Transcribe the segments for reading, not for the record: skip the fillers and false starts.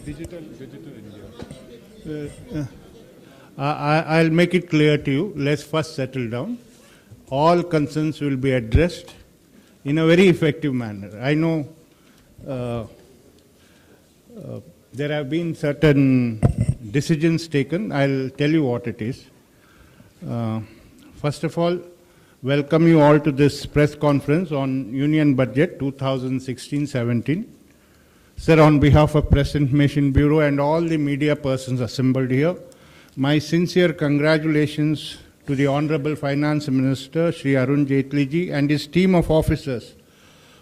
Digital India. I'll make it clear to you. Let's first settle down. All concerns will be addressed in a very effective manner. I know there have been certain decisions taken. I'll tell you what it is. First of all, welcome you all to this press conference on Union Budget 2016-17. Sir, on behalf of Press Information Bureau and all the media persons assembled here, my sincere congratulations to the Honorable Finance Minister, Shri Arun Jaitley ji, and his team of officers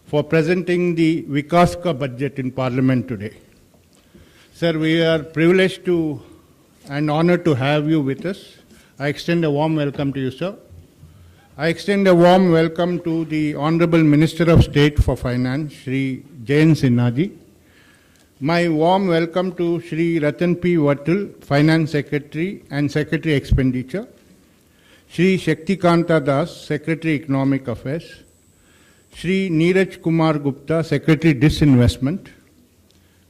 for presenting the Vikaska budget in Parliament today. Sir, we are privileged to and honored to have you with us. I extend a warm welcome to you, sir. I extend a warm welcome to the Honorable Minister of State for Finance, Shri Jayant Sinha ji. My warm welcome to Shri Ratan P. Vattal, Finance Secretary and Secretary Expenditure, Shri Shaktikanta Das, Secretary Economic Affairs, Shri Neeraj Kumar Gupta, Secretary Disinvestment,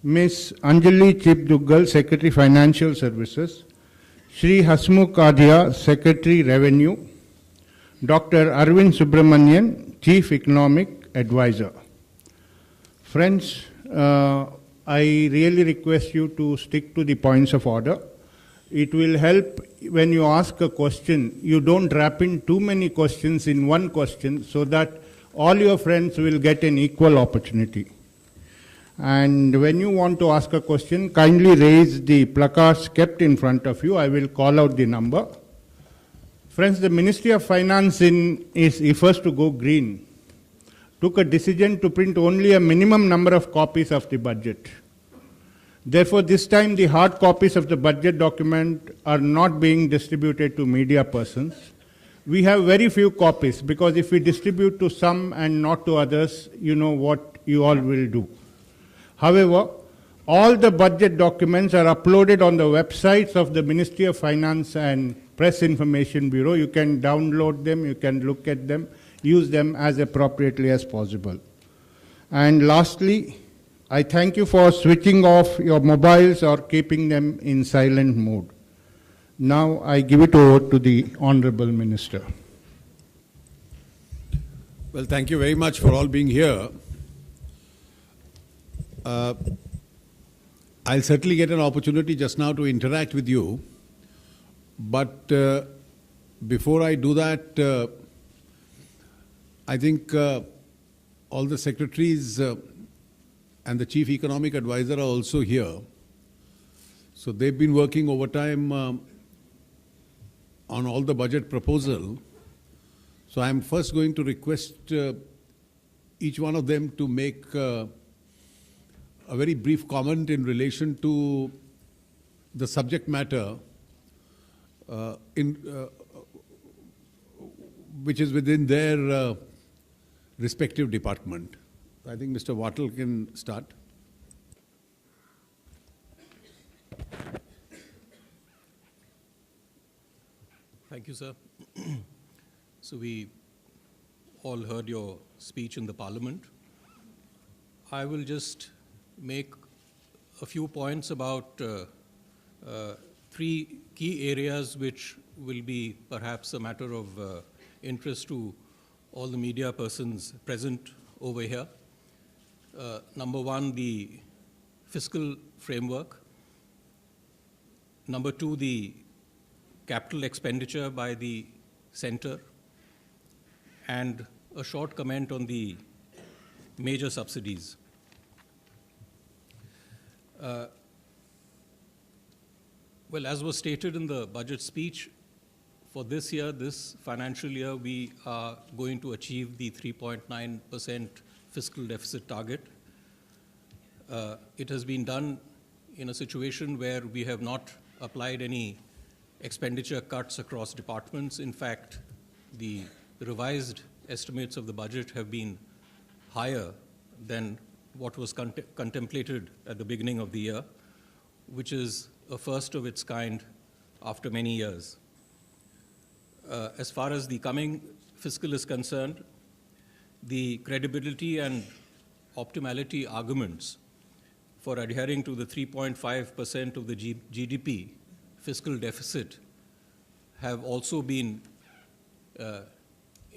Ms. Anjali Chipduggal, Secretary Financial Services, Shri Hasmukh Adhia, Secretary Revenue, Dr. Arvind Subramanian, Chief Economic Advisor. Friends, I really request you to stick to the points of order. It will help when you ask a question, you don't wrap in too many questions in one question so that all your friends will get an equal opportunity. And when you want to ask a question, kindly raise the placards kept in front of you. I will call out the number. Friends, the Ministry of Finance is first to go green, took a decision to print only a minimum number of copies of the budget. Therefore, this time the hard copies of the budget document are not being distributed to media persons. We have very few copies because if we distribute to some and not to others, you know what you all will do. However, all the budget documents are uploaded on the websites of the Ministry of Finance and Press Information Bureau. You can download them, you can look at them, use them as appropriately as possible. And lastly, I thank you for switching off your mobiles or keeping them in silent mode. Now I give it over to the Honorable Minister. Well, thank you very much for all being here. I'll certainly get an opportunity just now to interact with you. But before I do that, I think all the secretaries and the Chief Economic Advisor are also here. So they've been working overtime on all the budget proposal. So I'm first going to request each one of them to make a very brief comment in relation to the subject matter which is within their respective department. I think Mr. Vattal can start. Thank you, sir. So we all heard your speech in the Parliament. I will just make a few points about three key areas which will be perhaps a matter of interest to all the media persons present over here. Number one, the fiscal framework. Number two, the capital expenditure by the centre. And a short comment on the major subsidies. Well, as was stated in the budget speech, for this year, this financial year, we are going to achieve the 3.9% fiscal deficit target. It has been done in a situation where we have not applied any expenditure cuts across departments. In fact, the revised estimates of the budget have been higher than what was contemplated at the beginning of the year, which is a first of its kind after many years. As far as the coming fiscal is concerned, the credibility and optimality arguments for adhering to the 3.5% of the GDP fiscal deficit have also been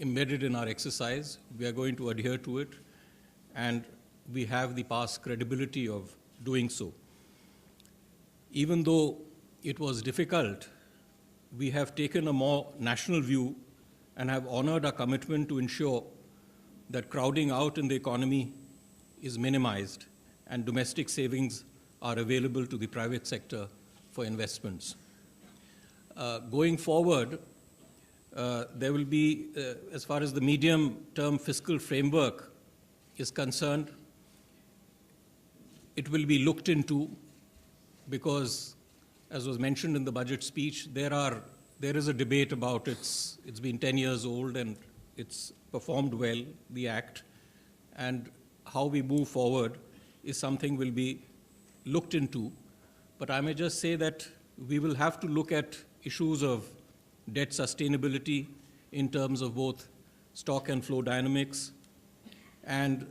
embedded in our exercise. We are going to adhere to it, and we have the past credibility of doing so. Even though it was difficult, we have taken a more national view and have honored our commitment to ensure that crowding out in the economy is minimized and domestic savings are available to the private sector for investments. Going forward, there will be, as far as the medium-term fiscal framework is concerned, it will be looked into because, as was mentioned in the budget speech, there is a debate about it's been 10 years old and it's performed well, the Act, and how we move forward is something will be looked into. But I may just say that we will have to look at issues of debt sustainability in terms of both stock and flow dynamics, and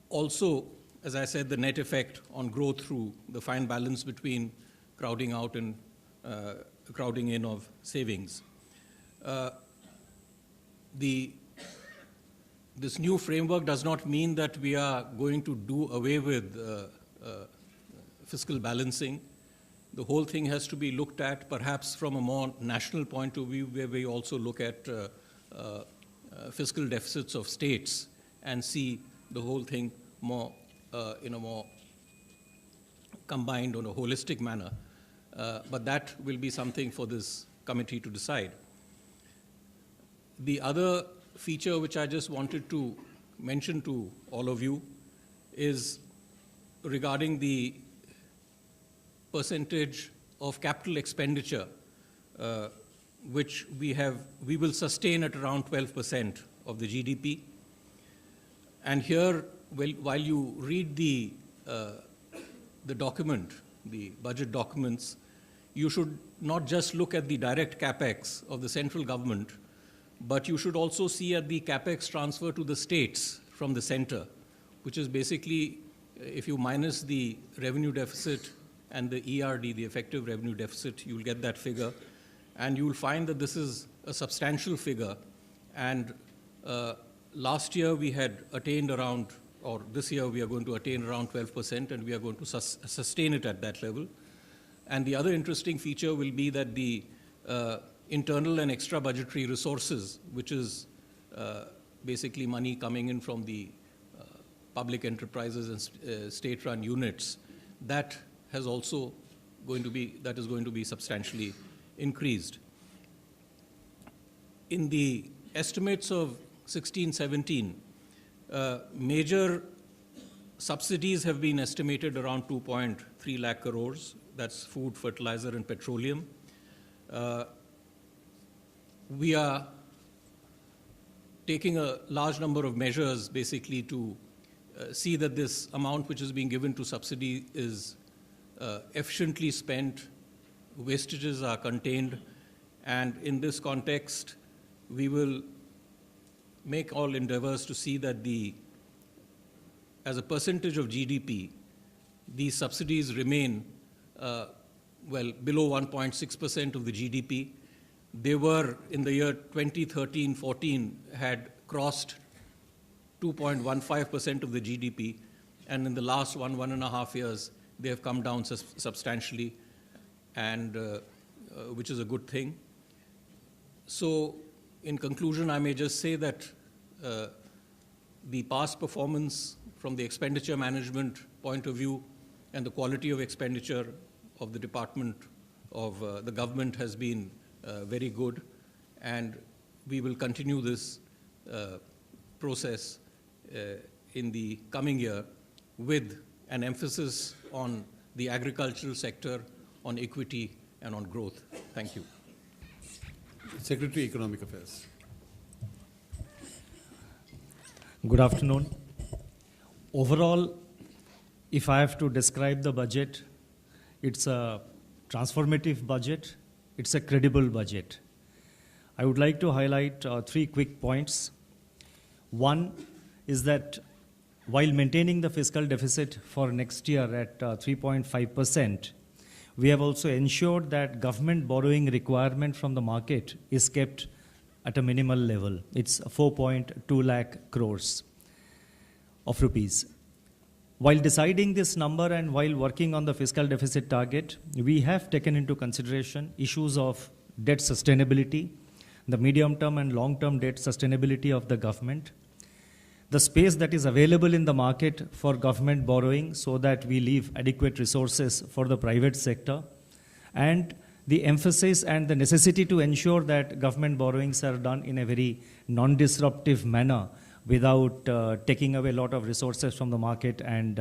also, as I said, the net effect on growth through the fine balance between crowding out and crowding in of savings. This new framework does not mean that we are going to do away with fiscal balancing. The whole thing has to be looked at perhaps from a more national point of view, where we also look at fiscal deficits of states and see the whole thing more in a more combined or a holistic manner. But that will be something for this committee to decide. The other feature which I just wanted to mention to all of you is regarding the percentage of capital expenditure, which we will sustain at around 12% of the GDP. And here, while you read the document, the budget documents, you should not just look at the direct capex of the central government, but you should also see at the capex transfer to the states from the center, which is basically, if you minus the revenue deficit and the ERD, the effective revenue deficit, you'll get that figure. And you'll find that this is a substantial figure. And last year we had attained around, or this year we are going to attain around 12%, and we are going to sustain it at that level. And the other interesting feature will be that the internal and extra budgetary resources, which is basically money coming in from the public enterprises and state-run units, that is going to be substantially increased. In the estimates of 16-17, major subsidies have been estimated around 2.3 lakh crores. That's food, fertilizer, and petroleum. We are taking a large number of measures basically to see that this amount which is being given to subsidy is efficiently spent, wastages are contained, and in this context, we will make all endeavors to see that as a percentage of GDP, these subsidies remain below 1.6% of the GDP. They were, in the year 2013-14, had crossed 2.15% of the GDP, and in the last 1.5 years, they have come down substantially, and which is a good thing. So, in conclusion, I may just say that the past performance from the expenditure management point of view and the quality of expenditure of the department of the government has been very good, and we will continue this process in the coming year with an emphasis on the agricultural sector, on equity, and on growth. Thank you. Secretary, Economic Affairs. Good afternoon. Overall, if I have to describe the budget, it's a transformative budget, it's a credible budget. I would like to highlight 3 quick points. One is that while maintaining the fiscal deficit for next year at 3.5%, we have also ensured that government borrowing requirement from the market is kept at a minimal level. It's 4.2 lakh crores of rupees. While deciding this number and while working on the fiscal deficit target, we have taken into consideration issues of debt sustainability, the medium-term and long-term debt sustainability of the government, the space that is available in the market for government borrowing so that we leave adequate resources for the private sector, and the emphasis and the necessity to ensure that government borrowings are done in a very non-disruptive manner without taking away a lot of resources from the market, and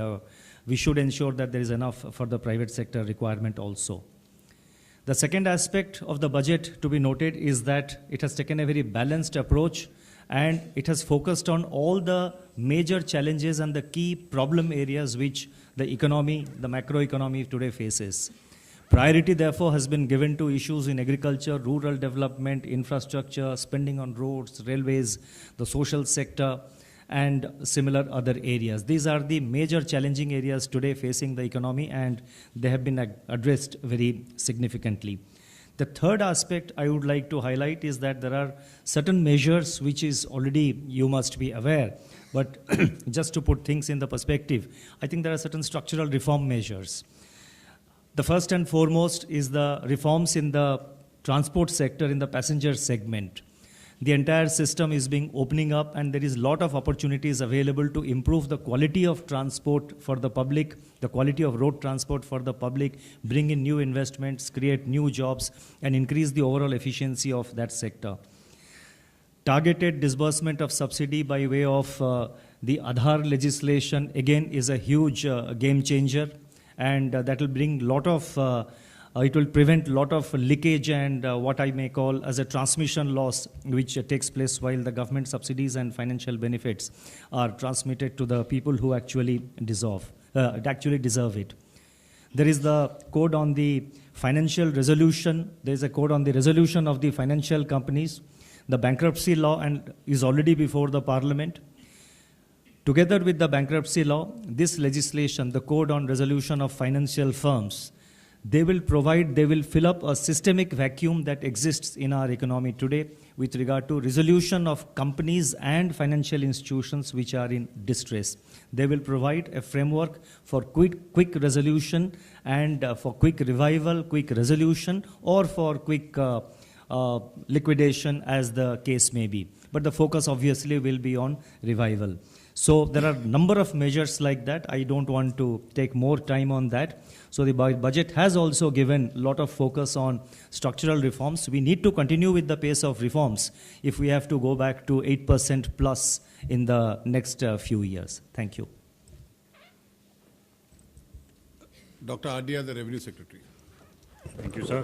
we should ensure that there is enough for the private sector requirement also. The second aspect of the budget to be noted is that it has taken a very balanced approach and it has focused on all the major challenges and the key problem areas which the economy, the macroeconomy today faces. Priority, therefore, has been given to issues in agriculture, rural development, infrastructure, spending on roads, railways, the social sector, and similar other areas. These are the major challenging areas today facing the economy, and they have been addressed very significantly. The third aspect I would like to highlight is that there are certain measures which is already, you must be aware, but just to put things in the perspective, I think there are certain structural reform measures. The first and foremost is the reforms in the transport sector, in the passenger segment. The entire system is being opening up, and there is a lot of opportunities available to improve the quality of transport for the public, the quality of road transport for the public, bring in new investments, create new jobs, and increase the overall efficiency of that sector. Targeted disbursement of subsidy by way of the Aadhaar legislation, again, is a huge game changer, and that will bring a lot of it will prevent a lot of leakage and what I may call as a transmission loss, which takes place while the government subsidies and financial benefits are transmitted to the people who actually deserve it. There is the code on the financial resolution. There is a code on the resolution of the financial companies. The bankruptcy law and is already before the Parliament. Together with the bankruptcy law, this legislation, the code on resolution of financial firms, they will fill up a systemic vacuum that exists in our economy today with regard to resolution of companies and financial institutions which are in distress. They will provide a framework for quick resolution and for quick revival, quick resolution, or for quick liquidation as the case may be. But the focus obviously will be on revival. So there are a number of measures like that. I don't want to take more time on that. So the budget has also given a lot of focus on structural reforms. We need to continue with the pace of reforms if we have to go back to 8% plus in the next few years. Thank you. Dr. Adya, the Revenue Secretary. Thank you, sir.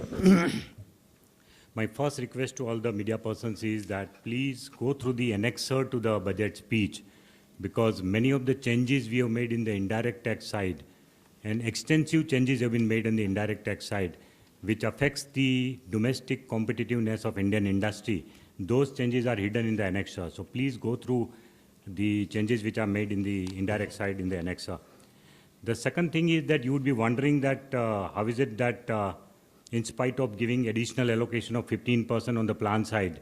My first request to all the media persons is that please go through the annexure to the budget speech, because many of the changes we have made in the indirect tax side and extensive changes have been made on the indirect tax side, which affects the domestic competitiveness of Indian industry. Those changes are hidden in the annexure. So please go through the changes which are made in the indirect side in the annexure. The second thing is that you would be wondering that how is it that in spite of giving additional allocation of 15% on the plan side,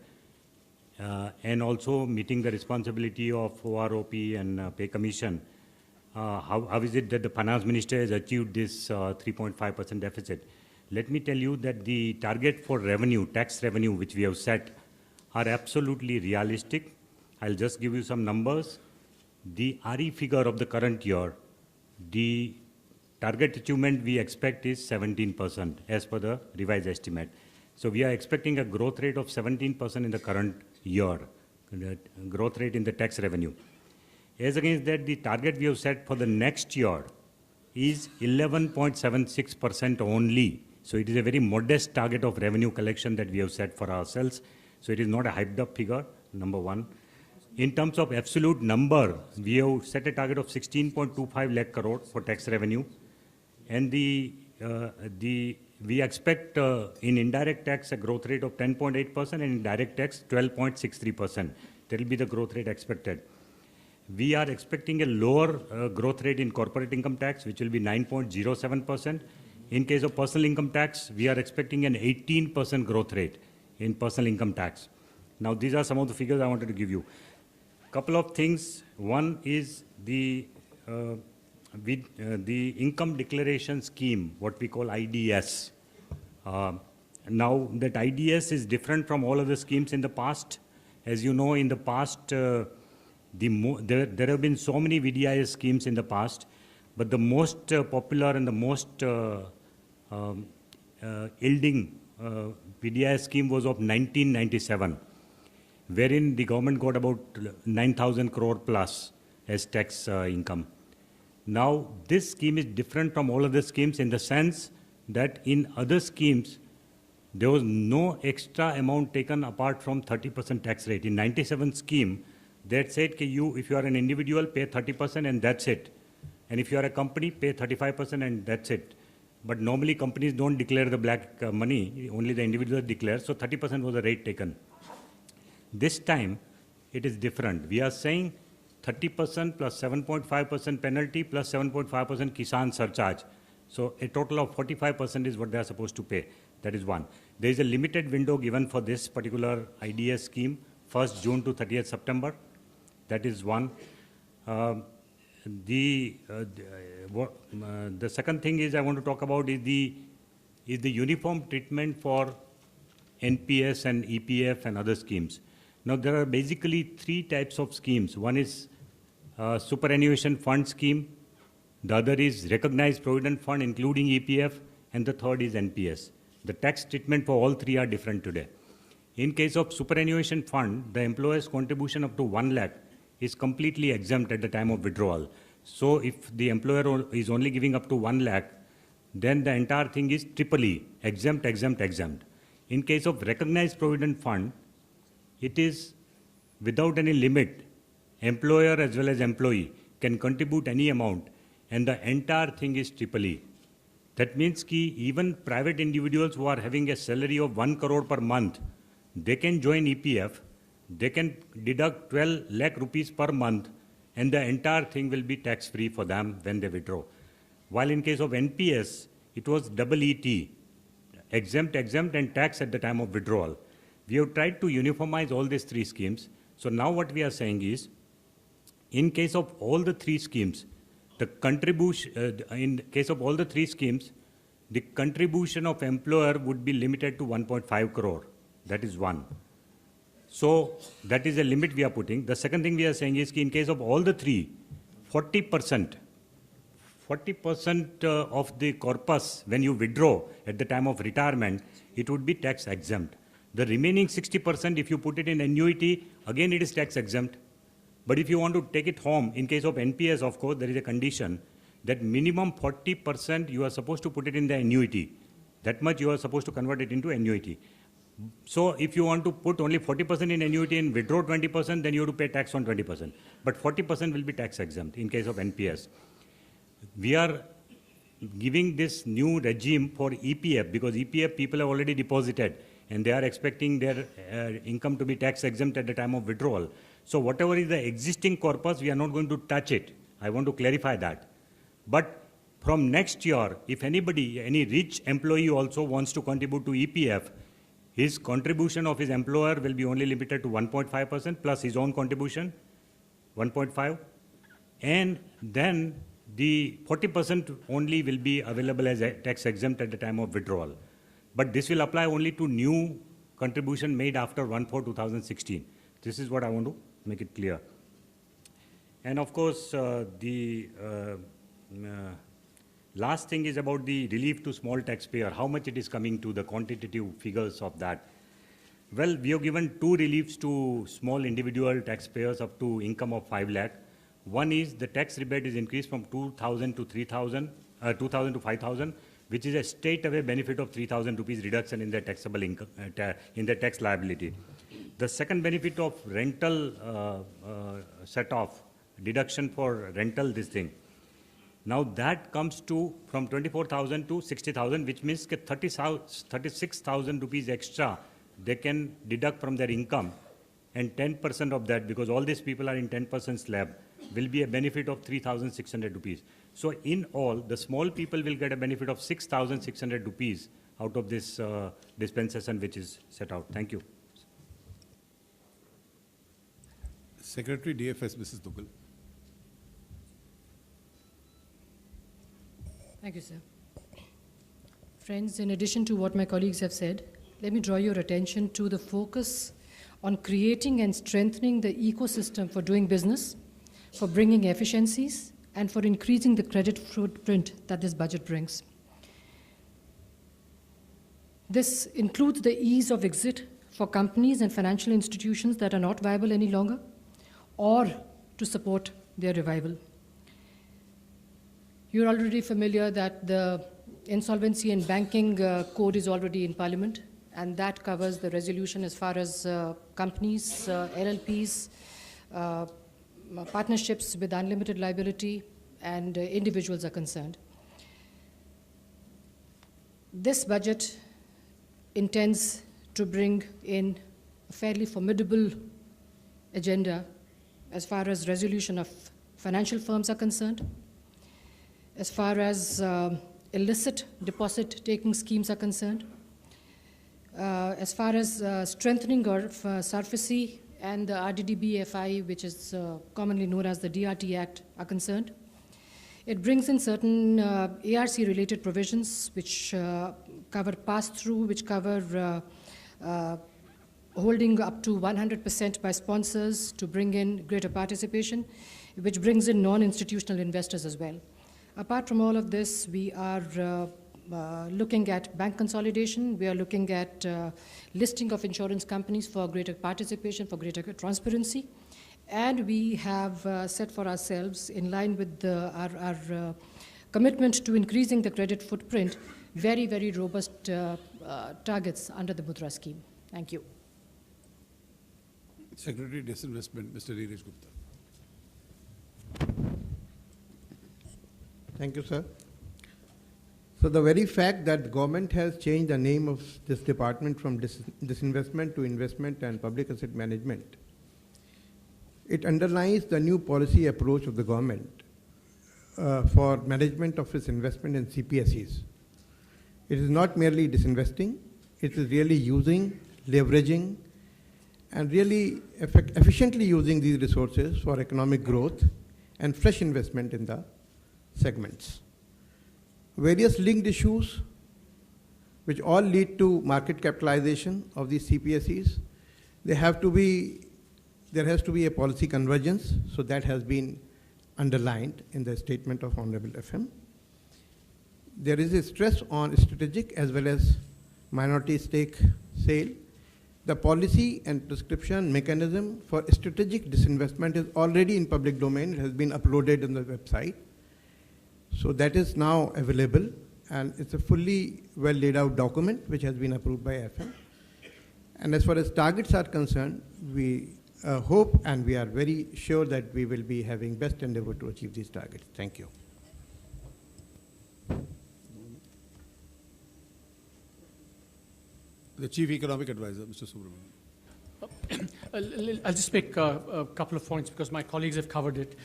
and also meeting the responsibility of OROP and pay commission, how is it that the finance minister has achieved this 3.5% deficit? Let me tell you that the target for revenue, tax revenue, which we have set, are absolutely realistic. I'll just give you some numbers. The RE figure of the current year, the target achievement we expect is 17% as per the revised estimate. So we are expecting a growth rate of 17% in the current year, the growth rate in the tax revenue. As against that, the target we have set for the next year is 11.76% only. So it is a very modest target of revenue collection that we have set for ourselves. So it is not a hyped up figure, number one. In terms of absolute number, we have set a target of 16.25 lakh crore for tax revenue. And we expect in indirect tax a growth rate of 10.8% and in direct tax 12.63%. That will be the growth rate expected. We are expecting a lower growth rate in corporate income tax, which will be 9.07%. In case of personal income tax, we are expecting an 18% growth rate in personal income tax. Now, these are some of the figures I wanted to give you. Couple of things. One is the income declaration scheme, what we call IDS. Now, that IDS is different from all other schemes in the past. As you know, in the past, there have been so many VDIS schemes in the past, but the most popular and the most yielding VDIS scheme was of 1997, wherein the government got about 9,000 crore plus as tax income. Now, this scheme is different from all other schemes in the sense that in other schemes, there was no extra amount taken apart from 30% tax rate. In 97 scheme, they had said, if you are an individual, pay 30% and that's it. And if you are a company, pay 35% and that's it. But normally companies don't declare the black money, only the individual declare. So 30% was the rate taken. This time, it is different. We are saying 30% plus 7.5% penalty plus 7.5% Kisan surcharge. So a total of 45% is what they are supposed to pay. That is one. There is a limited window given for this particular IDS scheme, 1st June to 30th September. That is one. The second thing is I want to talk about is the uniform treatment for NPS and EPF and other schemes. Now, there are basically three types of schemes. One is superannuation fund scheme. The other is recognized provident fund, including EPF. And the third is NPS. The tax treatment for all three are different today. In case of superannuation fund, the employer's contribution up to 1 lakh is completely exempt at the time of withdrawal. So if the employer is only giving up to 1 lakh, then the entire thing is triple E, exempt, exempt, exempt. In case of recognized provident fund, it is without any limit. Employer as well as employee can contribute any amount, and the entire thing is triple E. That means that even private individuals who are having a salary of 1 crore per month, they can join EPF, they can deduct 12 lakh rupees per month, and the entire thing will be tax-free for them when they withdraw. While in case of NPS, it was double ET, exempt, exempt, and tax at the time of withdrawal. We have tried to uniformize all these three schemes. So now what we are saying is, in case of all the three schemes, the contribution, in case of all the three schemes, the contribution of employer would be limited to 1.5 crore. That is one. So that is a limit we are putting. The second thing we are saying is in case of all the three, 40% of the corpus, when you withdraw at the time of retirement, it would be tax exempt. The remaining 60%, if you put it in annuity, again it is tax exempt. But if you want to take it home, in case of NPS, of course, there is a condition that minimum 40% you are supposed to put it in the annuity. That much you are supposed to convert it into annuity. So if you want to put only 40% in annuity and withdraw 20%, then you have to pay tax on 20%. But 40% will be tax exempt in case of NPS. We are giving this new regime for EPF because EPF people have already deposited and they are expecting their income to be tax exempt at the time of withdrawal. So whatever is the existing corpus, we are not going to touch it. I want to clarify that. But from next year, if anybody, any rich employee also wants to contribute to EPF, his contribution of his employer will be only limited to 1.5% plus his own contribution, 1.5. And then the 40% only will be available as a tax exempt at the time of withdrawal. But this will apply only to new contribution made after 1/4/2016. This is what I want to make it clear. And of course, the last thing is about the relief to small taxpayer, how much it is coming to, the quantitative figures of that. Well, we have given two reliefs to small individual taxpayers up to income of 5 lakh. One is the tax rebate is increased from 2,000 to 3,000, 2,000 to 5,000, which is a straight away benefit of 3,000 rupees reduction in their taxable income, in their tax liability. The second benefit of rental set off, deduction for rental, this thing. Now that comes to from 24,000 to 60,000, which means 36,000 rupees extra they can deduct from their income and 10% of that, because all these people are in 10% slab, will be a benefit of 3,600 rupees. So in all, the small people will get a benefit of 6,600 rupees out of this dispensation which is set out. Thank you. Secretary DFS, Mrs. Dugal. Thank you, sir. Friends, in addition to what my colleagues have said, let me draw your attention to the focus on creating and strengthening the ecosystem for doing business, for bringing efficiencies, and for increasing the credit footprint that this budget brings. This includes the ease of exit for companies and financial institutions that are not viable any longer, or to support their revival. You're already familiar that the Insolvency and Banking Code is already in Parliament, and that covers the resolution as far as companies, LLPs, partnerships with unlimited liability, and individuals are concerned. This budget intends to bring in a fairly formidable agenda as far as resolution of financial firms are concerned, as far as illicit deposit-taking schemes are concerned, as far as strengthening of SARFAESI and the RDDB-FI, which is commonly known as the DRT Act, are concerned. It brings in certain ARC-related provisions which cover pass-through, which cover holding up to 100% by sponsors to bring in greater participation, which brings in non-institutional investors as well. Apart from all of this, we are looking at bank consolidation. We are looking at listing of insurance companies for greater participation, for greater transparency. And we have set for ourselves, in line with our commitment to increasing the credit footprint, very, very robust targets under the Mudra scheme. Thank you. Secretary Disinvestment, Mr. Neeraj Gupta. Thank you, sir. So the very fact that the government has changed the name of this department from disinvestment to investment and public asset management, it underlines the new policy approach of the government for management of its investment in CPSEs. It is not merely disinvesting, it is really using, leveraging, and really efficiently using these resources for economic growth and fresh investment in the segments. Various linked issues which all lead to market capitalization of these CPSEs, there has to be a policy convergence, so that has been underlined in the statement of Honorable FM. There is a stress on strategic as well as minority stake sale. The policy and prescription mechanism for strategic disinvestment is already in public domain. It has been uploaded on the website. So that is now available, and it's a fully well laid out document which has been approved by FM. And as far as targets are concerned, we hope and we are very sure that we will be having best endeavor to achieve these targets. Thank you. The Chief Economic Advisor, Mr. Subramanian. I'll just make a couple of points because my colleagues have covered it.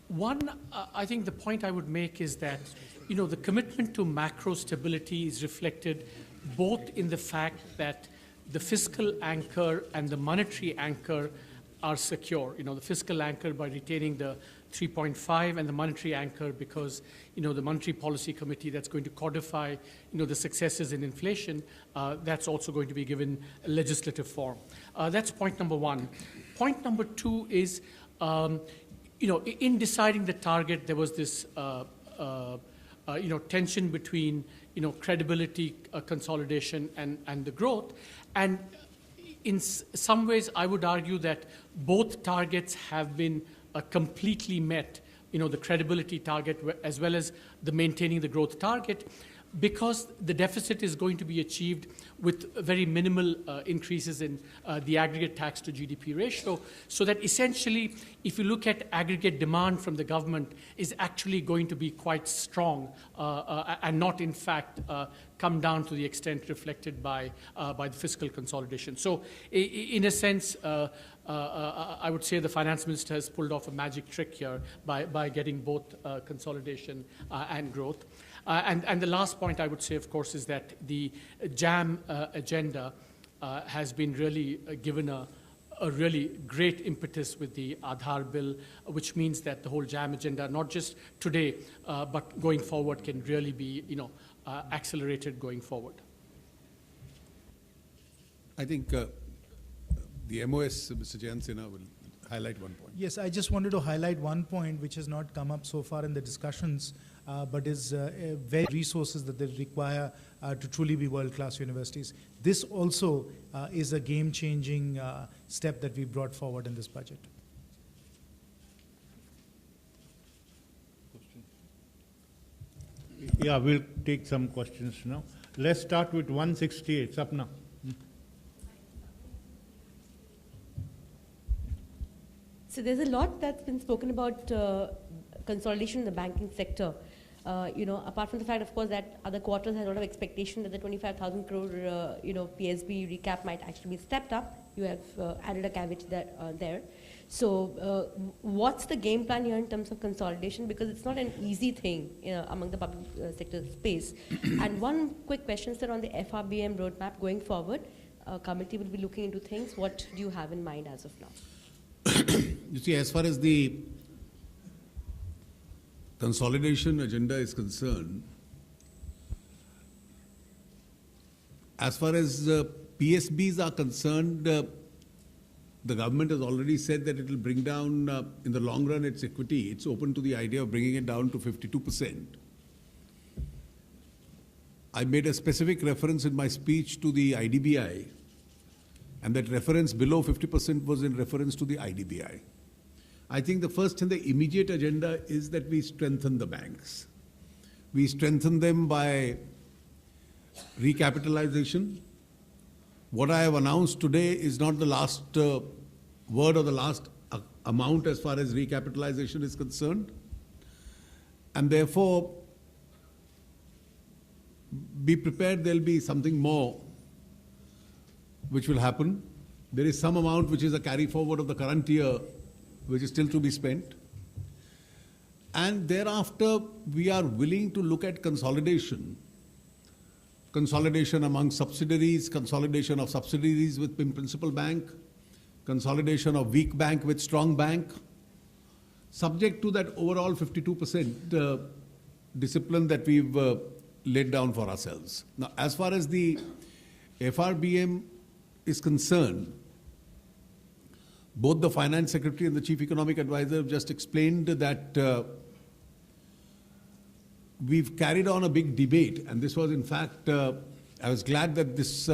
One, I think the point I would make is that, the commitment to macro stability is reflected both in the fact that the fiscal anchor and the monetary anchor are secure. The fiscal anchor by retaining the 3.5 and the monetary anchor because, the Monetary Policy Committee that's going to codify, the successes in inflation, that's also going to be given a legislative form. That's point number one. Point number two is, in deciding the target, there was this, tension between, credibility, consolidation, and the growth. And in some ways, I would argue that both targets have been completely met, the credibility target as well as the maintaining the growth target. because the deficit is going to be achieved with very minimal increases in the aggregate tax to GDP ratio, so that essentially, if you look at aggregate demand from the government, is actually going to be quite strong and not, in fact, come down to the extent reflected by the fiscal consolidation. So, in a sense, I would say the finance minister has pulled off a magic trick here by getting both consolidation and growth. And the last point I would say, of course, is that the JAM agenda has been really given a really great impetus with the Aadhaar bill, which means that the whole JAM agenda, not just today, but going forward, can really be, accelerated going forward. I think the MOS, Mr. Jayant Sinha, will highlight one point. Yes, I just wanted to highlight one point which has not come up so far in the discussions, but is very resources that they require to truly be world-class universities. This also is a game-changing step that we brought forward in this budget. Yeah, we'll take some questions now. Let's start with 168. Sapna. So there's a lot that's been spoken about consolidation in the banking sector. Apart from the fact, of course, that other quarters had a lot of expectation that the 25,000 crore, PSB recap might actually be stepped up. You have added a caveat there. So what's the game plan here in terms of consolidation? Because it's not an easy thing among the public sector space. And one quick question, sir, on the FRBM roadmap going forward. Committee will be looking into things. What do you have in mind as of now? You see, as far as the consolidation agenda is concerned, as far as PSBs are concerned, the government has already said that it will bring down, in the long run, its equity. It's open to the idea of bringing it down to 52%. I made a specific reference in my speech to the IDBI, and that reference below 50% was in reference to the IDBI. I think the first and the immediate agenda is that we strengthen the banks. We strengthen them by recapitalization. What I have announced today is not the last word or the last amount as far as recapitalization is concerned. And therefore, be prepared, there'll be something more which will happen. There is some amount which is a carry forward of the current year, which is still to be spent. And thereafter, we are willing to look at consolidation. Consolidation among subsidiaries, consolidation of subsidiaries with principal bank, consolidation of weak bank with strong bank, subject to that overall 52% discipline that we've laid down for ourselves. Now, as far as the FRBM is concerned, both the Finance Secretary and the Chief Economic Advisor have just explained that we've carried on a big debate, and this was in fact, I was glad that this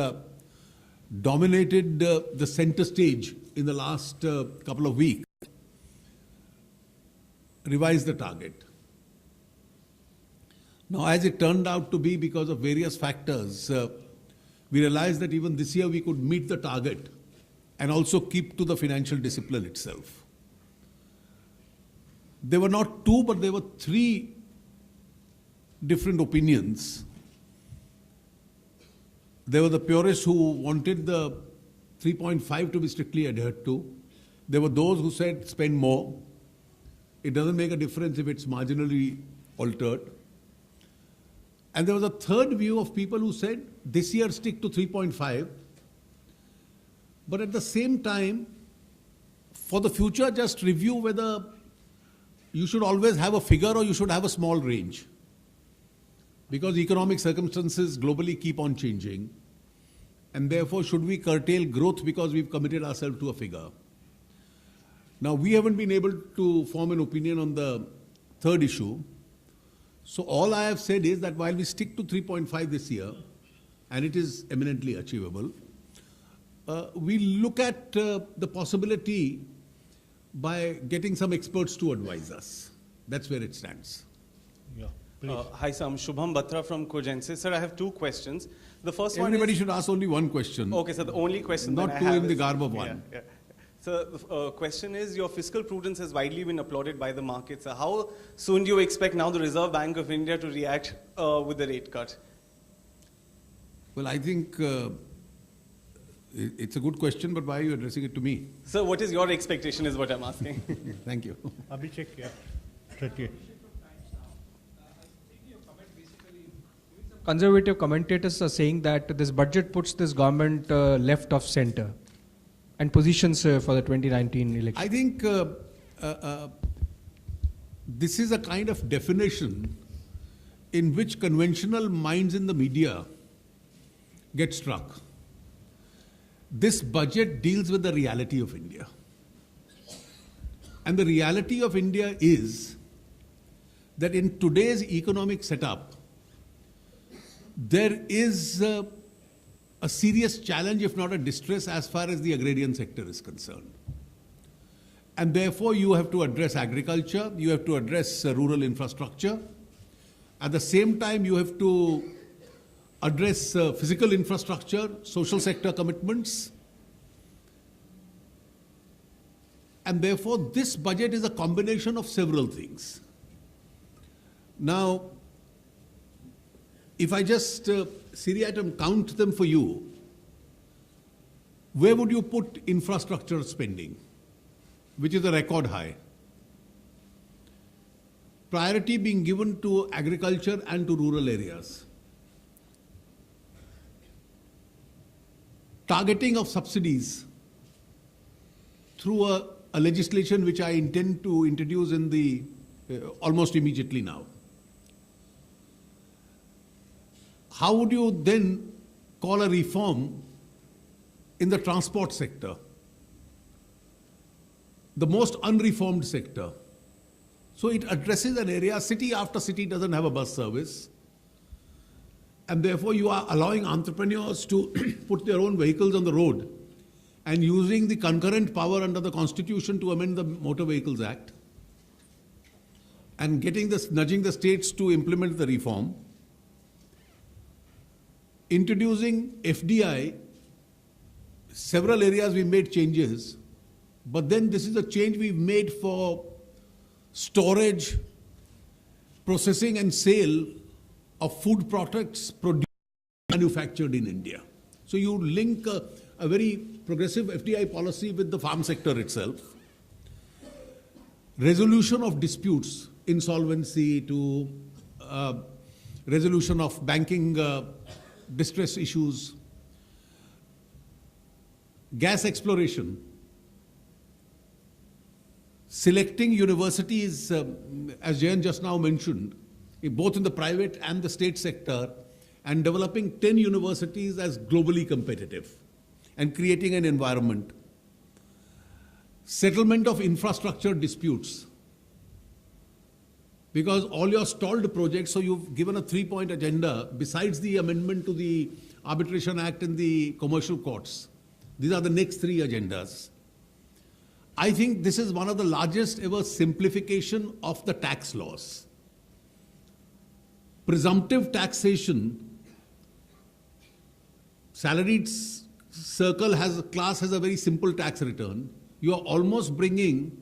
dominated the center stage in the last couple of weeks. Revise the target. Now, as it turned out to be, because of various factors, we realized that even this year we could meet the target and also keep to the financial discipline itself. There were not two, but there were three different opinions. There were the purists who wanted the 3.5 to be strictly adhered to. There were those who said spend more. It doesn't make a difference if it's marginally altered. And there was a third view of people who said this year stick to 3.5. But at the same time, for the future, just review whether you should always have a figure or you should have a small range. Because economic circumstances globally keep on changing. And therefore, should we curtail growth because we've committed ourselves to a figure? Now, we haven't been able to form an opinion on the third issue. So all I have said is that while we stick to 3.5 this year, and it is eminently achievable, we look at the possibility by getting some experts to advise us. That's where it stands. Yeah. Hi, sir. I'm Shubham Batra from Cogensis. Sir, I have two questions. The first one Everybody is... should ask only one question. Okay, sir. The only question Not that two I have in the is- garb of one. Yeah, yeah. So the question is, your fiscal prudence has widely been applauded by the markets. How soon do you expect now the Reserve Bank of India to react with the rate cut? Well, I think it's a good question, but why are you addressing it to me? Sir, what is your expectation is what I'm asking. Thank you. Abhishek, yeah. 38. Conservative commentators are saying that this budget puts this government left of center and positions for the 2019 election. I think this is a kind of definition in which conventional minds in the media get struck. This budget deals with the reality of India. And the reality of India is that in today's economic setup, there is a serious challenge, if not a distress, as far as the agrarian sector is concerned. And therefore, you have to address agriculture, you have to address rural infrastructure. At the same time, you have to address physical infrastructure, social sector commitments. And therefore, this budget is a combination of several things. Now, if I just seriatim count them for you, where would you put infrastructure spending, which is a record high? Priority being given to agriculture and to rural areas. Targeting of subsidies through a legislation which I intend to introduce in the almost immediately now. How would you then call a reform in the transport sector? The most unreformed sector. So it addresses an area, city after city doesn't have a bus service. And therefore you are allowing entrepreneurs to put their own vehicles on the road and using the concurrent power under the Constitution to amend the Motor Vehicles Act and nudging the states to implement the reform. Introducing FDI, several areas we made changes, but then this is a change we've made for storage, processing and sale of food products produced and manufactured in India. So you link a very progressive FDI policy with the farm sector itself. Resolution of disputes, insolvency to resolution of banking distress issues, gas exploration, selecting universities, as Jayan just now mentioned, both in the private and the state sector, and developing 10 universities as globally competitive and creating an environment. Settlement of infrastructure disputes. Because all your stalled projects, so you've given a 3-point agenda besides the amendment to the Arbitration Act and the commercial courts. These are the next 3 agendas. I think this is one of the largest ever simplification of the tax laws. Presumptive taxation, salaried class has a very simple tax return. You are almost bringing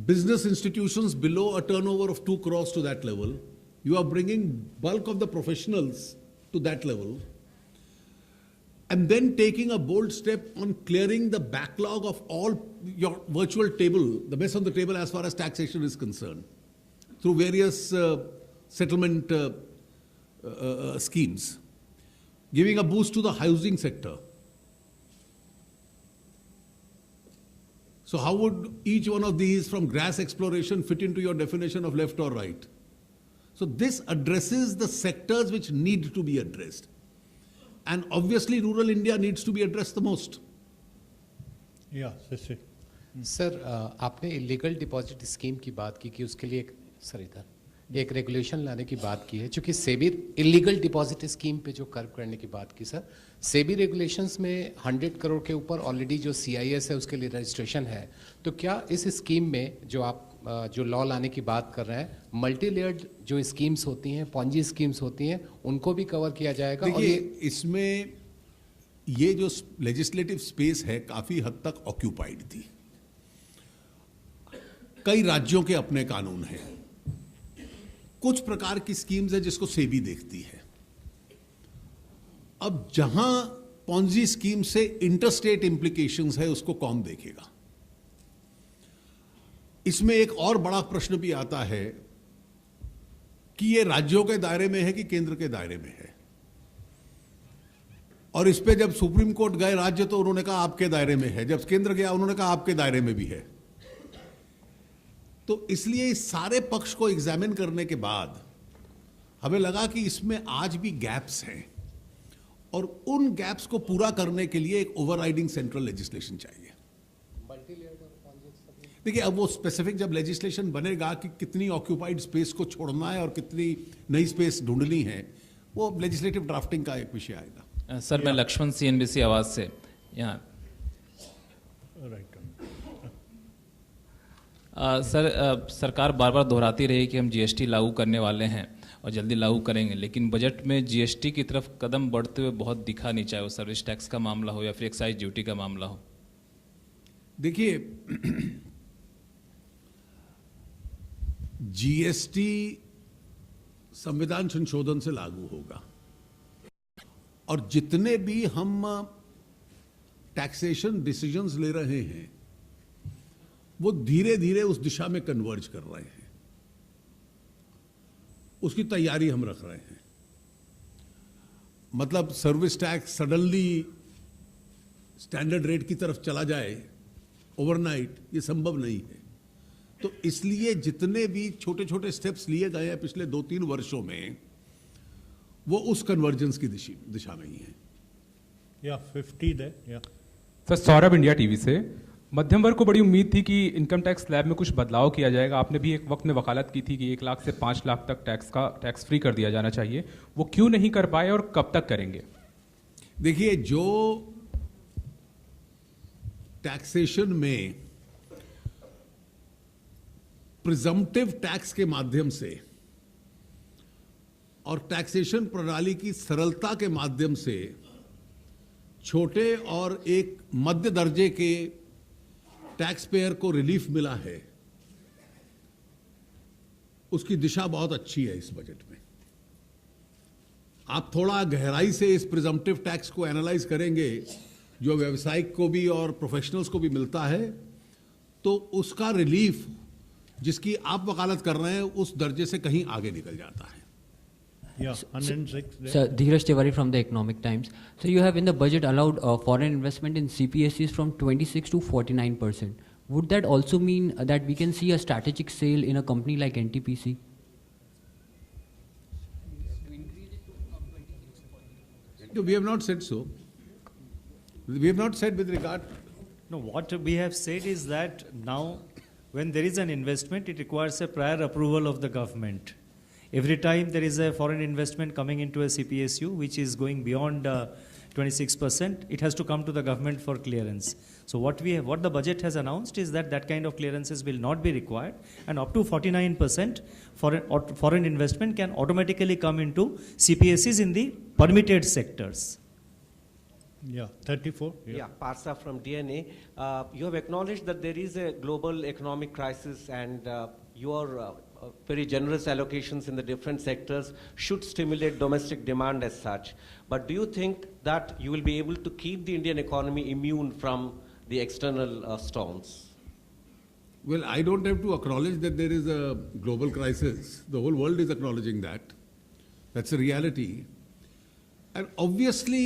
business institutions below a turnover of 2 crores to that level. You are bringing bulk of the professionals to that level. And then taking a bold step on clearing the backlog of all your virtual table, the mess on the table as far as taxation is concerned, through various settlement schemes. Giving a boost to the housing sector. So how would each one of these from grass exploration fit into your definition of left or right? So this addresses the sectors which need to be addressed. And obviously rural India needs to be addressed the most. Yeah, Sisi. Sir आपने illegal deposit scheme की बात की कि उसके लिए एक regulation लाने की बात की है, चूंकि सेबी इलीगल डिपॉजिट स्कीम पे जो कर्व करने की बात की सर, सेबी रेगुलेशंस में 100 करोड़ के ऊपर ऑलरेडी जो CIS है उसके लिए रजिस्ट्रेशन है, तो क्या इस स्कीम में जो आप जो लॉ लाने की बात कर रहे हैं, मल्टी लेयर्ड जो स्कीम्स होती हैं, पॉन्जी स्कीम्स होती हैं, उनको भी कवर किया जाएगा? देखिए, इसमें ये जो लेजिस्लेटिव स्पेस है काफी हद तक ऑक्यूपाइड थी। कई राज्यों के अपने कानून हैं, कुछ प्रकार की स्कीम्स है जिसको सेबी देखती है। अब जहां पॉन्जी स्कीम से इंटरस्टेट इंप्लीकेशंस है उसको कौन देखेगा? इसमें एक और बड़ा प्रश्न भी आता है कि ये राज्यों के दायरे में है कि केंद्र के दायरे में है। और इस पे जब सुप्रीम कोर्ट गए राज्य तो उन्होंने कहा आपके दायरे में है, जब केंद्र गया उन्होंने कहा आपके दायरे में भी है। तो इसलिए इस सारे पक्ष को एग्जामिन करने के बाद हमें लगा कि इसमें आज भी गैप्स हैं और उन गैप्स को पूरा करने के लिए एक ओवरराइडिंग सेंट्रल लेजिस्लेशन चाहिए। देखिए, अब वो स्पेसिफिक जब लेजिस्लेशन बनेगा कि कितनी ऑक्यूपाइड स्पेस को छोड़ना है और कितनी नई स्पेस ढूंढनी है, वो लेजिस्लेटिव ड्राफ्टिंग का एक विषय आएगा। सर, मैं लक्ष्मण CNBC आवाज से यहाँ। सर, सरकार बार बार दोहराती रही कि हम GST लागू करने वाले हैं और जल्दी लागू करेंगे, लेकिन बजट में GST की तरफ कदम बढ़ते हुए बहुत दिखा नहीं, चाहे वो सर्विस टैक्स का मामला हो या फिर एक्साइज ड्यूटी का मामला हो। देखिए, GST संविधान संशोधन से लागू होगा और जितने भी हम टैक्सेशन डिसीजंस ले रहे हैं वो धीरे धीरे उस दिशा में कन्वर्ज कर रहे हैं, उसकी तैयारी हम रख रहे हैं। मतलब service tax suddenly standard rate की तरफ चला जाए ओवरनाइट, ये संभव नहीं है। तो इसलिए जितने भी छोटे छोटे स्टेप्स लिए गए हैं पिछले 2-3 वर्षों में, वो उस कन्वर्जेंस की दिशा में ही है। या 50 दे या सर, सौरभ, इंडिया टीवी से। मध्यम वर्ग को बड़ी उम्मीद थी कि इनकम टैक्स स्लैब में कुछ बदलाव किया जाएगा। आपने भी एक वक्त में वकालत की थी कि 1 लाख से 5 लाख तक टैक्स फ्री कर दिया जाना चाहिए। वो क्यों नहीं कर पाए और कब तक करेंगे? देखिए, जो टैक्सेशन में प्रिजम्पटिव टैक्स के माध्यम से और टैक्सेशन प्रणाली की सरलता के माध्यम से छोटे और एक मध्य दर्जे के टैक्स पेयर को रिलीफ मिला है, उसकी दिशा बहुत अच्छी है। इस बजट में आप थोड़ा गहराई से इस प्रिजम्पटिव टैक्स को एनालाइज करेंगे, जो व्यावसायिक को भी और प्रोफेशनल्स को भी मिलता है, तो उसका रिलीफ जिसकी आप वकालत कर रहे हैं उस दर्जे से कहीं आगे निकल जाता है। Sir, Dheeraj Tiwari from the Economic Times. So you have in the budget allowed foreign investment in CPSEs from 26 to 49%. Would that also mean that we can see a strategic sale in a company like NTPC? No, we have not said so. We have not said with regard. No, what we have said is that now when there is an investment, it requires a prior approval of the government. Every time there is a foreign investment coming into a CPSU, which is going beyond 26%, it has to come to the government for clearance. So what the budget has announced is that that kind of clearances will not be required, and up to 49% foreign investment can automatically come into CPSEs in the permitted sectors. Yeah, 34. Yeah, Parsa from DNA. You have acknowledged that there is a global economic crisis, and your very generous allocations in the different sectors should stimulate domestic demand as such. But do you think that you will be able to keep the Indian economy immune from the external storms? Well, I don't have to acknowledge that there is a global crisis. The whole world is acknowledging that. That's a reality. And obviously,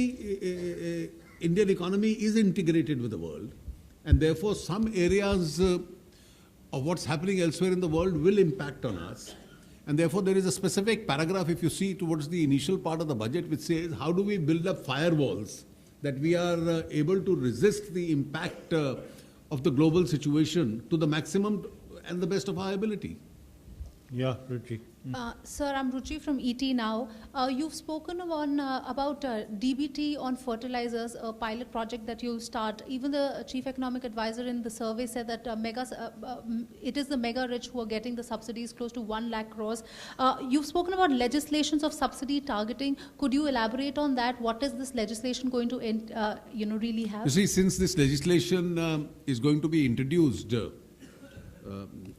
Indian economy is integrated with the world, and therefore some areas of what's happening elsewhere in the world will impact on us. And therefore there is a specific paragraph, if you see towards the initial part of the budget, which says how do we build up firewalls that we are able to resist the impact of the global situation to the maximum and the best of our ability. Yeah, Ruchi. Sir, I'm Ruchi from ET Now. You've spoken about DBT on fertilizers, a pilot project that you'll start. Even the chief economic advisor in the survey said that it is the mega rich who are getting the subsidies, close to 1 lakh crores. You've spoken about legislations of subsidy targeting. Could you elaborate on that? What is this legislation going to really have? You see, since this legislation is going to be introduced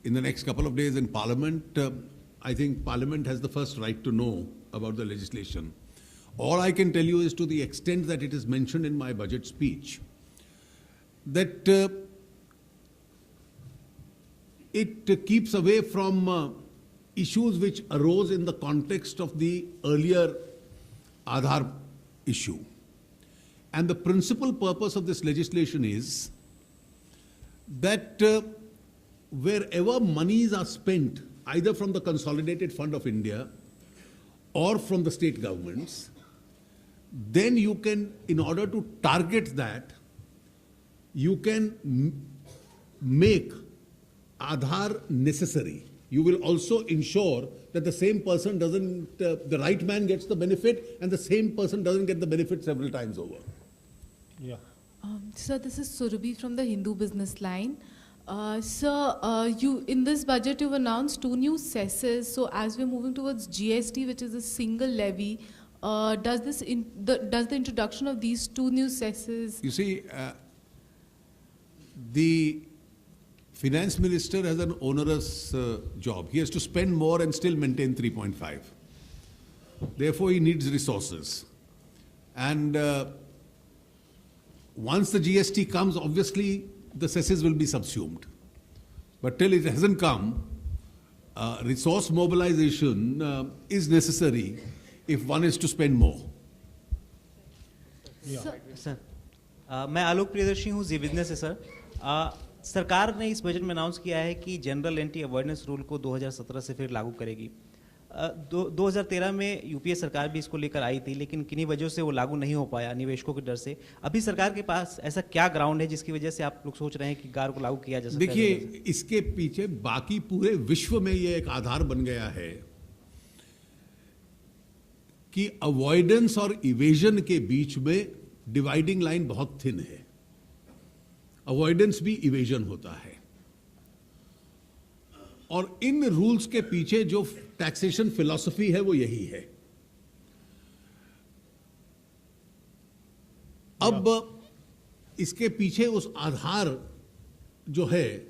in the next couple of days in Parliament, I think Parliament has the first right to know about the legislation. All I can tell you is, to the extent that it is mentioned in my budget speech, that it keeps away from issues which arose in the context of the earlier Aadhaar issue. And the principal purpose of this legislation is that wherever monies are spent, either from the Consolidated Fund of India or from the state governments, then you can, in order to target that, you can make Aadhaar necessary. You will also ensure that the same person doesn't, the right man gets the benefit and the same person doesn't get the benefit several times over. Yeah. Sir, this is Surabhi from the Hindu Business Line. Sir, you in this budget you've announced 2 new cesses. So as we're moving towards GST, which is a single levy, does the introduction of these 2 new cesses? You see, the finance minister has an onerous job. He has to spend more and still maintain 3.5. Therefore, he needs resources. And once the GST comes, obviously, the cesses will be subsumed. But till it hasn't come, resource mobilization is necessary if one is to spend more. Sir मैं आलोक प्रियदर्शी हूँ जी business से sir सरकार ने इस budget में announce किया है कि जनरल एंटी अवॉइडेंस रूल को 2017 से फिर लागू करेगी 2013 में यूपीए सरकार भी इसको लेकर आई थी, लेकिन किन्हीं वजहों से वो लागू नहीं हो पाया निवेशकों के डर से। अभी सरकार के पास ऐसा क्या ग्राउंड है जिसकी वजह से आप लोग सोच रहे हैं कि गार को लागू किया जा सकता है? देखिए, इसके पीछे बाकी पूरे विश्व में ये एक आधार बन गया है कि अवॉइडेंस और इवेजन के बीच में डिवाइडिंग लाइन बहुत थिन है। अवॉइडेंस भी इवेजन होता है, और इन रूल्स के पीछे जो टैक्सेशन फिलॉसफी है वो यही है। अब इसके पीछे उस आधार जो है,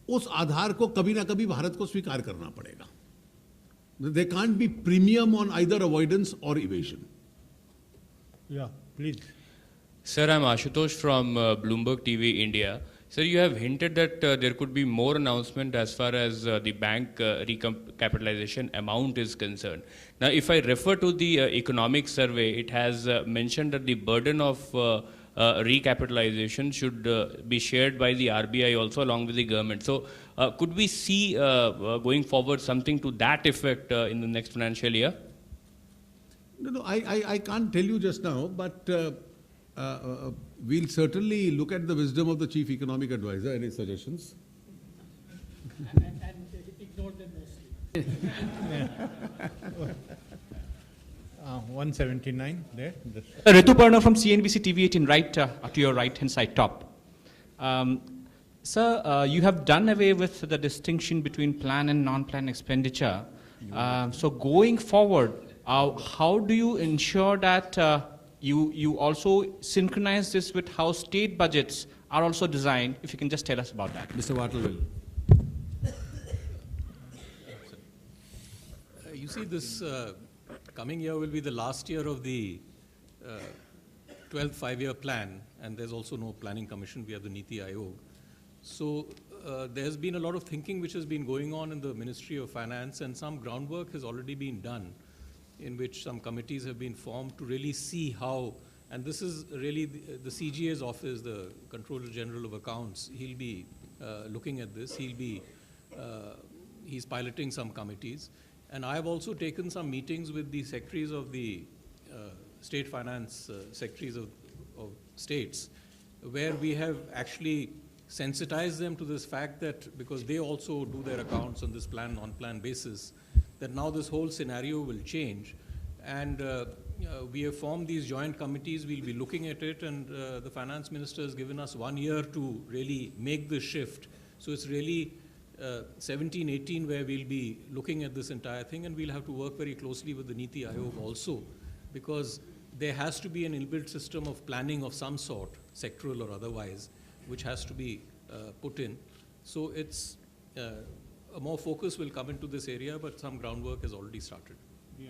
उस आधार को कभी ना कभी भारत को स्वीकार करना पड़ेगा। There can't be premium on either avoidance or evasion. Yeah, please. Sir, I'm Ashutosh from Bloomberg TV India. Sir, you have hinted that there could be more announcement as far as the bank recapitalization amount is concerned. Now, if I refer to the economic survey, it has mentioned that the burden of recapitalization should be shared by the RBI also along with the government. So, could we see going forward something to that effect in the next financial year? No, I can't tell you just now, but we'll certainly look at the wisdom of the chief economic advisor and his suggestions. and ignore them mostly. 179 there. Rituparna from CNBC TV 18, right to your right-hand side top. Sir, you have done away with the distinction between plan and non-plan expenditure. So going forward, how do you ensure that you also synchronize this with how state budgets are also designed? If you can just tell us about that. Mr. Wattle. You see, this coming year will be the last year of the 12th five-year plan, and there's also no planning commission. We have the Niti Aayog. So there's been a lot of thinking which has been going on in the Ministry of Finance, and some groundwork has already been done, in which some committees have been formed to really see how, and this is really the CGA's office, the Controller General of Accounts, he'll be looking at this. He's piloting some committees. And I've also taken some meetings with the secretaries of the state finance, secretaries of states, where we have actually sensitize them to this fact that because they also do their accounts on this plan, non-plan basis, that now this whole scenario will change. And we have formed these joint committees. We'll be looking at it, and the finance minister has given us 1 year to really make this shift. So it's really 17, 18 where we'll be looking at this entire thing, and we'll have to work very closely with the Niti Aayog also, because there has to be an inbuilt system of planning of some sort, sectoral or otherwise, which has to be put in. So it's a more focus will come into this area, but some groundwork has already started. Yeah.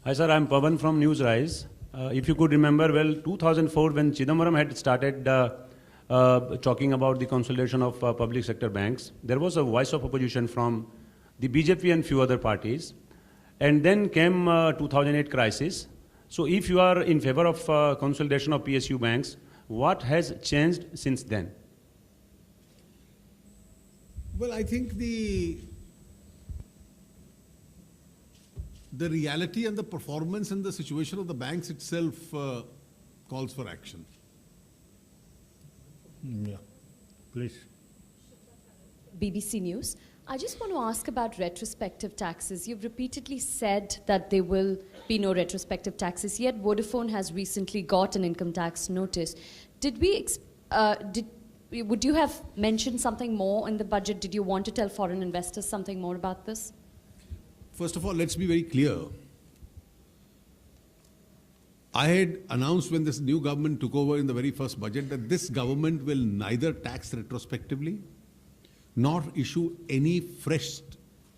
Hi sir, I'm Pavan from Newsrise. If you could remember well, 2004 when Chidambaram had started talking about the consolidation of public sector banks, there was a voice of opposition from the BJP and few other parties. And then came 2008 crisis. So if you are in favor of consolidation of PSU banks, what has changed since then? Well, I think the reality and the performance and the situation of the banks itself calls for action. Yeah, please. BBC News. I just want to ask about retrospective taxes. You've repeatedly said that there will be no retrospective taxes, yet Vodafone has recently got an income tax notice. Would you have mentioned something more in the budget? Did you want to tell foreign investors something more about this? First of all, let's be very clear. I had announced when this new government took over in the very first budget that this government will neither tax retrospectively nor issue any fresh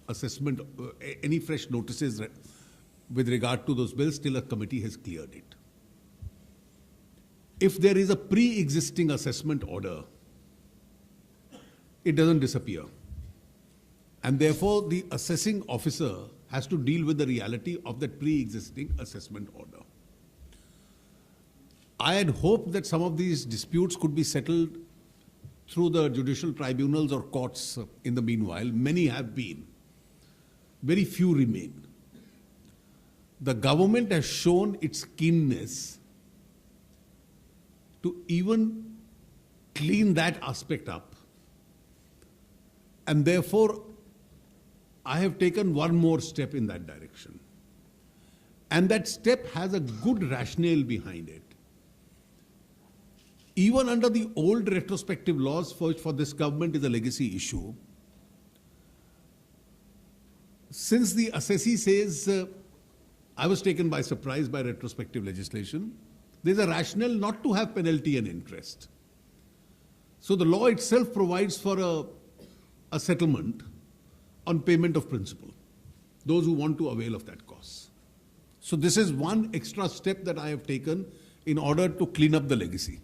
assessment, any fresh notices with regard to those bills till a committee has cleared it. If there is a pre-existing assessment order, it doesn't disappear. And therefore, the assessing officer has to deal with the reality of that pre-existing assessment order. I had hoped that some of these disputes could be settled through the judicial tribunals or courts in the meanwhile. Many have been. Very few remain. The government has shown its keenness to even clean that aspect up. And therefore, I have taken one more step in that direction. And that step has a good rationale behind it. Even under the old retrospective laws, for this government is a legacy issue, since the assessee says, I was taken by surprise by retrospective legislation, there's a rationale not to have penalty and interest. So the law itself provides for a settlement on payment of principal, those who want to avail of that cause. So this is one extra step that I have taken in order to clean up the legacy.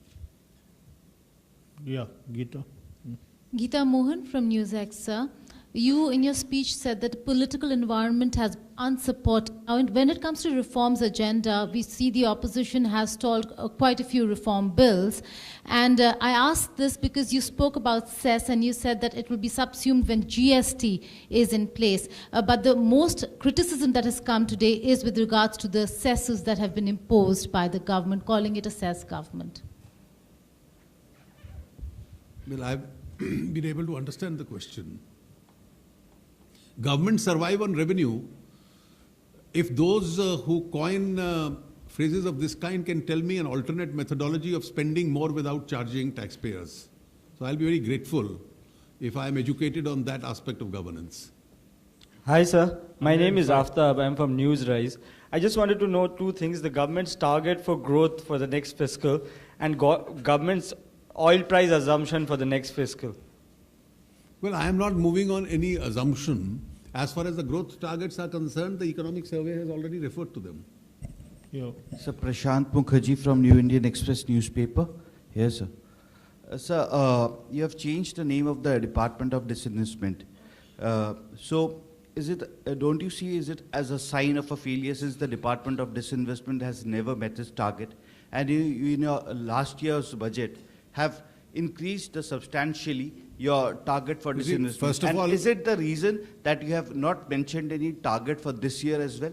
Yeah, Geeta. Geeta Mohan from NewsX, sir. You, in your speech, said that the political environment has unsupported. Now, when it comes to reforms agenda, we see the opposition has stalled quite a few reform bills. And I asked this because you spoke about cess and you said that it will be subsumed when GST is in place. But the most criticism that has come today is with regards to the cesses that have been imposed by the government, calling it a cess government. Well, I've been able to understand the question. Governments survive on revenue. If those who coin phrases of this kind can tell me an alternate methodology of spending more without charging taxpayers. So I'll be very grateful if I'm educated on that aspect of governance. Hi, sir. My name is Aftab. I'm from Newsrise. I just wanted to know two things: the government's target for growth for the next fiscal and government's oil price assumption for the next fiscal. Well, I am not moving on any assumption. As far as the growth targets are concerned, the economic survey has already referred to them. Sir, Prashant Mukherjee from New Indian Express newspaper. Yes, sir. Sir, you have changed the name of the Department of Disinvestment. So, is it? Don't you see? Is it as a sign of a failure since the Department of Disinvestment has never met its target, and you in your last year's budget have increased substantially your target for disinvestment? First of all, is it the reason that you have not mentioned any target for this year as well?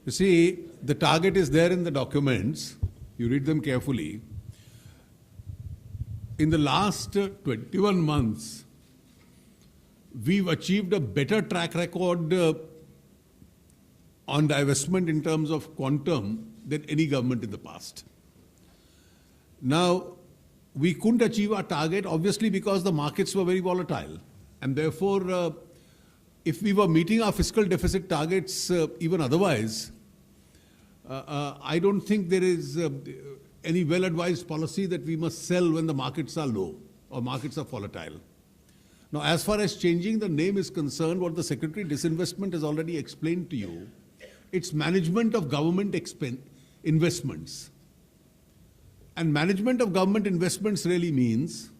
You see, the target is there in the documents. You read them carefully. in the last 21 months, we've achieved a better track record on divestment in terms of quantum than any government in the past. Now, we couldn't achieve our target, obviously, because the markets were very volatile. And therefore, if we were meeting our fiscal deficit targets even otherwise, I don't think there is any well-advised policy that we must sell when the markets are low or markets are volatile. Now, as far as changing the name is concerned, what the Secretary Disinvestment has already explained to you, it's management of government investments. And management of government investments really means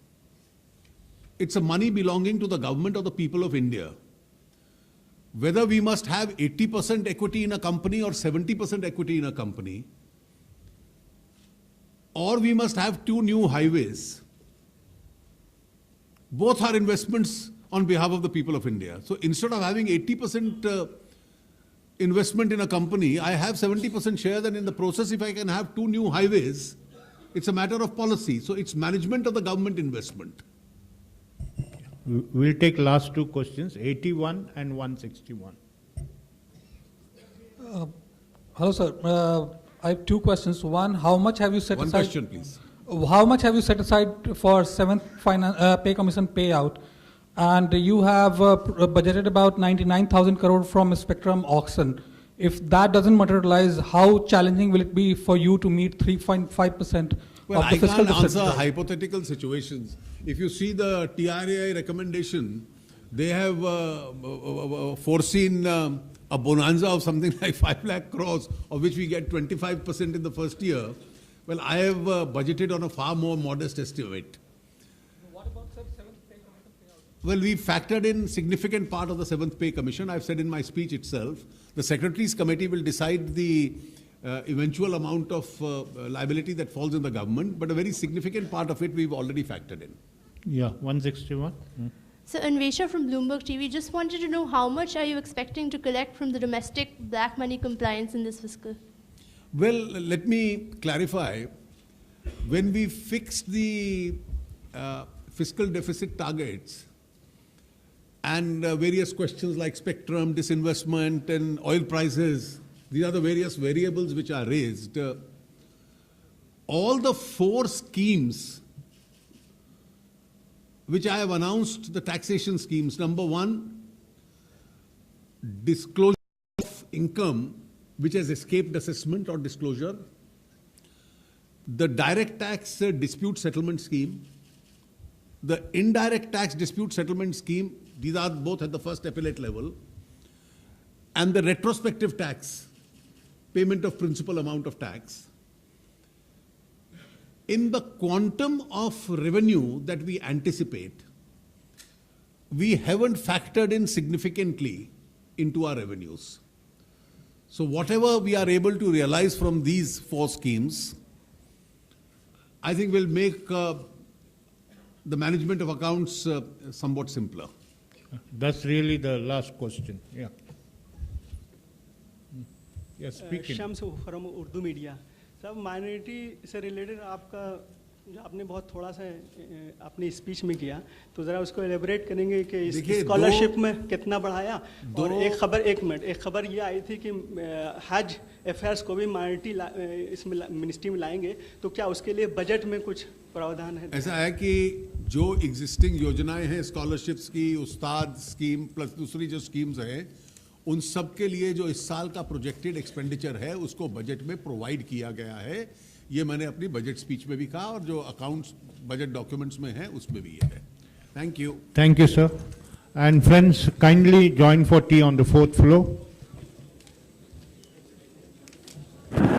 it's a money belonging to the government or the people of India. Whether we must have 80% equity in a company or 70% equity in a company, or we must have 2 new highways, both are investments on behalf of the people of India. So instead of having 80% investment in a company, I have 70% share, and in the process, if I can have 2 new highways, it's a matter of policy. So it's management of the government investment. We'll take last 2 questions, 81 and 161. Hello, sir. I have 2 questions. One, how much have you set aside? One question, please. How much have you set aside for 7th pay commission payout? And you have budgeted about 99,000 crore from a spectrum auction. If that doesn't materialize, how challenging will it be for you to meet 3.5% Well, of the I fiscal can't answer deficit? hypothetical situations. If you see the TRAI recommendation, they have foreseen a bonanza of something like 5 lakh crores, of which we get 25% in the first year. Well, I have budgeted on a far more modest estimate. What about 7th pay commission payout? Well, we factored in significant part of the 7th pay commission. I've said in my speech itself, the Secretaries Committee will decide the eventual amount of liability that falls in the government, but a very significant part of it we've already factored in. Yeah, 161. So Anvesha from Bloomberg TV, just wanted to know how much are you expecting to collect from the domestic black money compliance in this fiscal? Well, let me clarify. When we fixed the fiscal deficit targets and various questions like spectrum, disinvestment and oil prices, these are the various variables which are raised. All the 4 schemes which I have announced, the taxation schemes, number 1, disclosure of income which has escaped assessment or disclosure, the direct tax dispute settlement scheme, the indirect tax dispute settlement scheme, these are both at the first appellate level, and the retrospective tax, payment of principal amount of tax. In the quantum of revenue that we anticipate, we haven't factored in significantly into our revenues. So whatever we are able to realize from these 4 schemes, I think will make the management of accounts somewhat simpler. That's really the last question. Yeah. Yes, speaking. Shams from Urdu Media. Sir minority से related आपका जो आपने बहुत थोड़ा सा अपनी speech में किया, तो ज़रा उसको एलेबोरेट करेंगे कि इस स्कॉलरशिप में कितना बढ़ाया। और एक खबर ये आई थी कि हज अफेयर्स को भी माइनॉरिटी इसमें मिनिस्ट्री में लाएंगे, तो क्या उसके लिए बजट में कुछ प्रावधान है? ऐसा है कि जो एग्जिस्टिंग योजनाएं हैं स्कॉलरशिप्स की, उस्ताद स्कीम प्लस दूसरी जो स्कीम्स हैं, उन सब के लिए जो इस साल का प्रोजेक्टेड एक्सपेंडिचर है उसको बजट में प्रोवाइड किया गया है। ये मैंने अपनी बजट स्पीच में भी कहा और जो अकाउंट्स बजट डॉक्यूमेंट्स में है उसमें भी ये है। Thank you. Thank you, sir. And friends, kindly join for tea on the 4th floor.